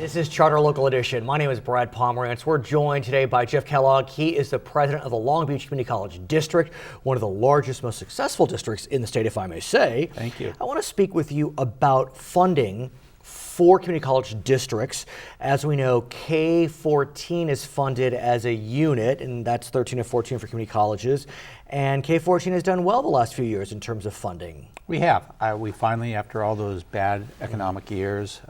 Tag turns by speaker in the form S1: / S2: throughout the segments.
S1: This is Charter Local Edition. My name is Brad Pomerance. We're joined today by Jeff Kellogg. He is the president of the Long Beach Community College District, one of the largest, most successful districts in the state, if I may say.
S2: Thank you.
S1: I want to speak with you about funding for community college districts. As we know, K-14 is funded as a unit, and that's 13 and 14 for community colleges. And K-14 has done well the last few years in terms of funding.
S2: We have. We finally, after all those bad economic years,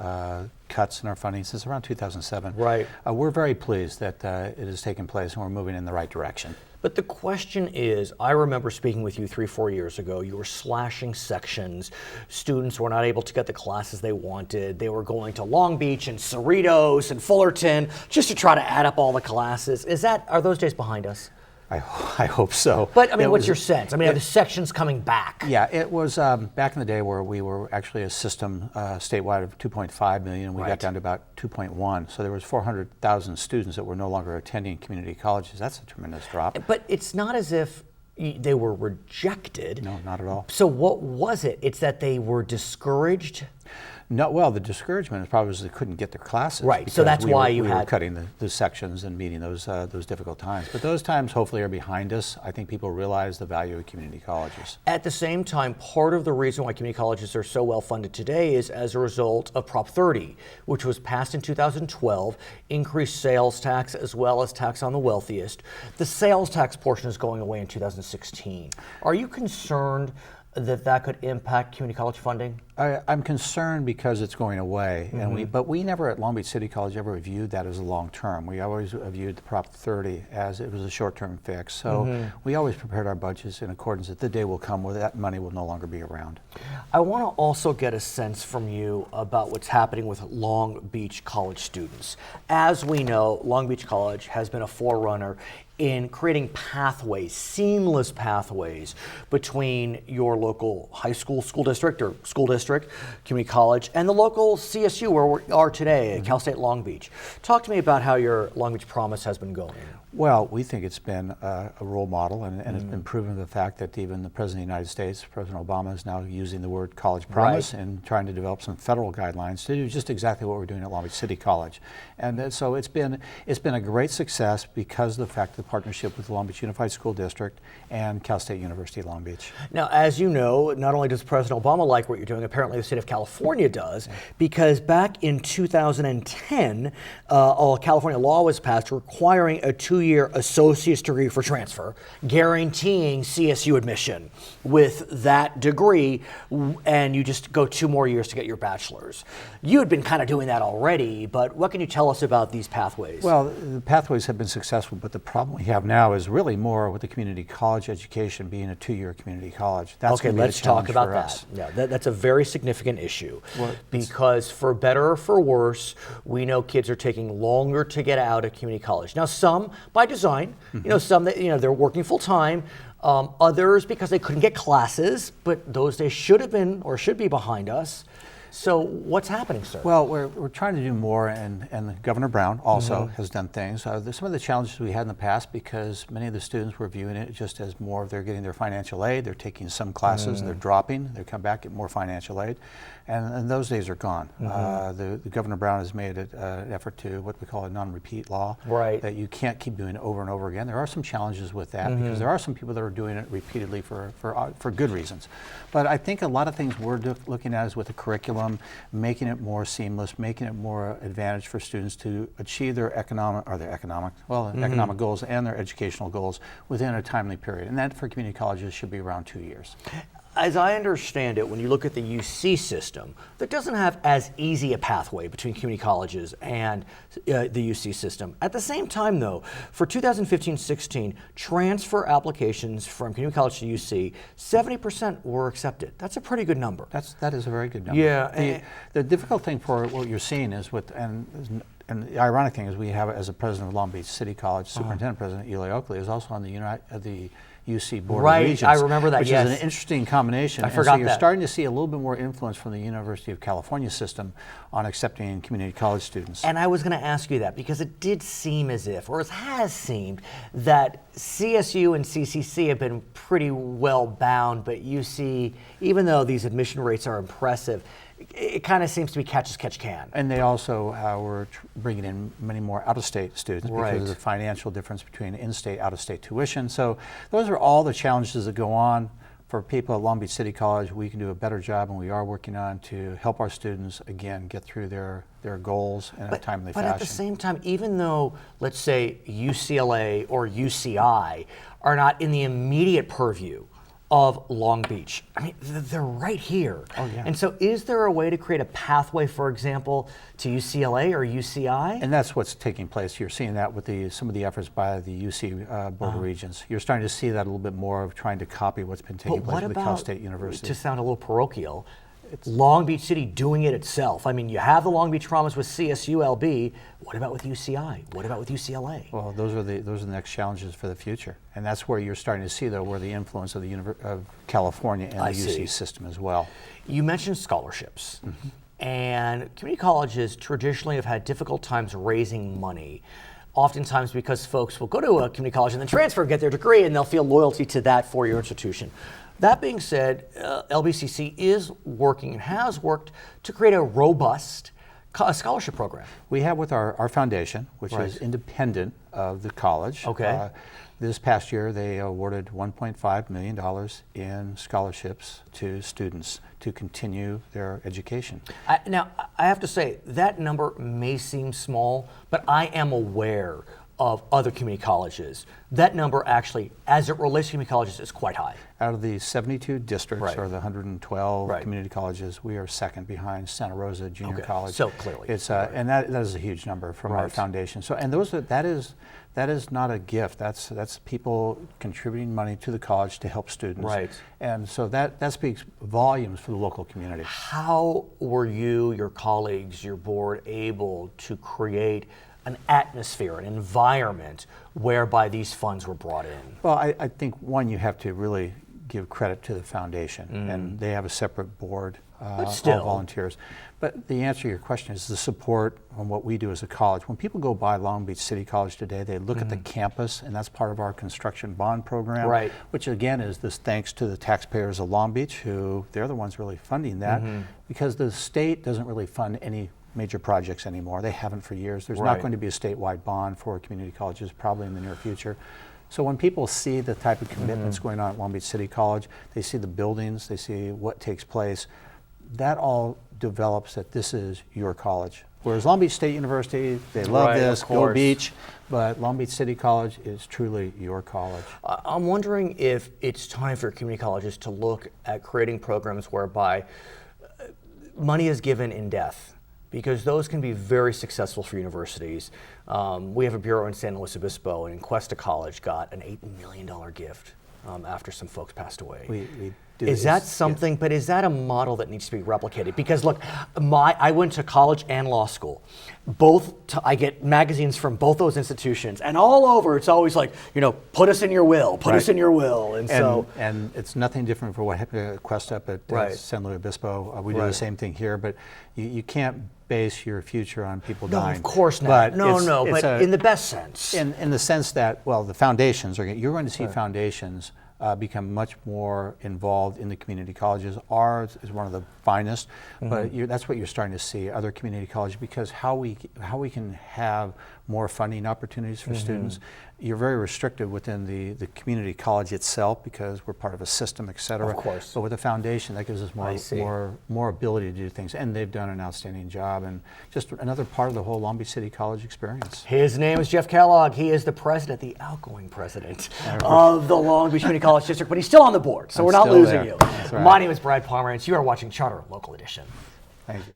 S2: cuts in our funding since around 2007,
S1: right.
S2: We're very pleased that it has taken place and we're moving in the right direction.
S1: But the question is, I remember speaking with you 3-4 years ago, you were slashing sections. Students were not able to get the classes they wanted. They were going to Long Beach and Cerritos and Fullerton just to try to add up all the classes. Are those days behind us?
S2: I hope so.
S1: But I mean, what's your sense? I mean, are the sections coming back?
S2: Yeah, it was back in the day where we were actually a system statewide of 2.5 million, and we got down to about 2.1. So there was 400,000 students that were no longer attending community colleges. That's a tremendous drop.
S1: But it's not as if they were rejected.
S2: No, not at all.
S1: So what was it? It's that they were discouraged?
S2: No, well, the discouragement is probably they couldn't get their classes.
S1: Right, so that's why we
S2: were cutting the sections and meeting those difficult times. But those times hopefully are behind us. I think people realize the value of community colleges.
S1: At the same time, part of the reason why community colleges are so well funded today is as a result of Prop 30, which was passed in 2012, increased sales tax as well as tax on the wealthiest. The sales tax portion is going away in 2016. Are you concerned that could impact community college funding?
S2: I'm concerned because it's going away, but we never at Long Beach City College ever viewed that as a long term. We always viewed the Prop 30 as it was a short-term fix. So we always prepared our budgets in accordance that the day will come where that money will no longer be around.
S1: I want to also get a sense from you about what's happening with Long Beach College students. As we know, Long Beach College has been a forerunner in creating pathways, seamless pathways between your local high school district or school district, community college, and the local CSU where we are today at Cal State Long Beach. Talk to me about how your Long Beach Promise has been going.
S2: Well, we think it's been a role model, and it's been proven the fact that even the President of the United States, President Obama, is now using the word college promise and trying to develop some federal guidelines to do just exactly what we're doing at Long Beach City College. And so it's been a great success because of the fact of the partnership with the Long Beach Unified School District and Cal State University Long Beach.
S1: Now, as you know, not only does President Obama like what you're doing, apparently the state of California does, because back in 2010, a California law was passed requiring a 2-year associate's degree for transfer, guaranteeing CSU admission with that degree, and you just go 2 more years to get your bachelor's. You had been kind of doing that already, but what can you tell us about these pathways?
S2: Well, the pathways have been successful, but the problem we have now is really more with the community college education being a 2-year community college. That's
S1: okay, let's talk about that. Yeah, that's a very significant issue because for better or for worse, we know kids are taking longer to get out of community college. Now, some by design, some that they're working full time. Others because they couldn't get classes, but those days should have been or should be behind us. So what's happening, sir?
S2: Well, we're trying to do more, and Governor Brown also has done things. There's some of the challenges we had in the past because many of the students were viewing it just as more of they're getting their financial aid, they're taking some classes, they're dropping, they come back, get more financial aid, and those days are gone. The Governor Brown has made an effort to what we call a non-repeat law, that you can't keep doing it over and over again. There are some challenges with that because there are some people that are doing it repeatedly for good reasons. But I think a lot of things we're looking at is with the curriculum, making it more seamless, making it more advantage for students to achieve their economic goals and their educational goals within a timely period. And that for community colleges should be around 2 years.
S1: As I understand it, when you look at the UC system, that doesn't have as easy a pathway between community colleges and the UC system. At the same time, though, for 2015-16, transfer applications from community college to UC, 70% were accepted. That's a pretty good number.
S2: That is a very good number.
S1: Yeah.
S2: The difficult thing for what you're seeing is and the ironic thing is we have, as a president of Long Beach City College, Superintendent President Eli Oakley is also on the UC Board of Regents.
S1: I remember that,
S2: which is an interesting combination.
S1: I forgot
S2: so you're starting to see a little bit more influence from the University of California system on accepting community college students.
S1: And I was going to ask you that because it did seem as if, or it has seemed, that CSU and CCC have been pretty well bound, but UC, even though these admission rates are impressive, it kind of seems to be catch as catch can.
S2: And they also were bringing in many more out-of-state students
S1: Right.
S2: because of the financial difference between in-state, out-of-state tuition. So those are all the challenges that go on. For people at Long Beach City College, we can do a better job, and we are working on to help our students, again, get through their goals in a timely fashion.
S1: But at the same time, even though, let's say, UCLA or UCI are not in the immediate purview of Long Beach, I mean, they're right here.
S2: Oh, yeah.
S1: And so is there a way to create a pathway, for example, to UCLA or UCI?
S2: And that's what's taking place. You're seeing that with some of the efforts by the UC Board of Regents. You're starting to see that a little bit more of trying to copy what's been taking place with the Cal State University.
S1: To sound a little parochial, it's Long Beach City doing it itself. I mean, you have the Long Beach Promise with CSULB. What about with UCI? What about with UCLA?
S2: Well, those are the next challenges for the future, and that's where you're starting to see, though, where the influence of the of California and the UC system as well.
S1: You mentioned scholarships, and community colleges traditionally have had difficult times raising money. Oftentimes because folks will go to a community college and then transfer, get their degree, and they'll feel loyalty to that four-year institution. That being said, LBCC is working and has worked to create a robust scholarship program.
S2: We have with our foundation, which is independent of the college.
S1: Okay.
S2: This past year, they awarded $1.5 million in scholarships to students to continue their education.
S1: Now, I have to say, that number may seem small, but I am aware of other community colleges. That number actually, as it relates to community colleges, is quite high.
S2: Out of the 72 districts, or the 112 community colleges, we are second behind Santa Rosa Junior College.
S1: So clearly.
S2: It's and that is a huge number from our foundation. So, and that is not a gift. That's people contributing money to the college to help students.
S1: Right.
S2: And so that speaks volumes for the local community.
S1: How were you, your colleagues, your board able to create an atmosphere, an environment whereby these funds were brought in?
S2: Well, I think, one, you have to really give credit to the foundation, and they have a separate board,
S1: But still.
S2: all volunteers. But the answer to your question is the support on what we do as a college. When people go by Long Beach City College today, they look at the campus, and that's part of our construction bond program, which again is this thanks to the taxpayers of Long Beach, who they're the ones really funding that, because the state doesn't really fund any major projects anymore. They haven't for years. There's not going to be a statewide bond for community colleges probably in the near future. So when people see the type of commitments going on at Long Beach City College, they see the buildings, they see what takes place, that all develops that this is your college. Whereas Long Beach State University, they love this, go Beach, but Long Beach City College is truly your college.
S1: I'm wondering if it's time for community colleges to look at creating programs whereby money is given in death, because those can be very successful for universities. We have a bureau in San Luis Obispo, and Cuesta College got an $8 million gift after some folks passed away.
S2: We do
S1: is that something, but is that a model that needs to be replicated? Because look, I went to college and law school. I get magazines from both those institutions, and all over it's always like, put us in your will, put us in your will.
S2: And it's nothing different for what happened at Cuesta up at San Luis Obispo. We do the same thing here, but you can't base your future on people dying.
S1: No, of course not.
S2: But
S1: but in the best sense.
S2: In the sense that, well, the foundations you're going to see foundations become much more involved in the community colleges. Ours is one of the finest, but that's what you're starting to see other community colleges, because how we can have more funding opportunities for students. You're very restricted within the community college itself because we're part of a system, et cetera.
S1: Of course.
S2: But with the foundation, that gives us more ability to do things, and they've done an outstanding job, and just another part of the whole Long Beach City College experience.
S1: His name is Jeff Kellogg. He is the president, the outgoing president of the Long Beach Community College District, but he's still on the board, so we're not losing you.
S2: That's right.
S1: My name is Brad Pomerance. You are watching Charter Local Edition.
S2: Thank you.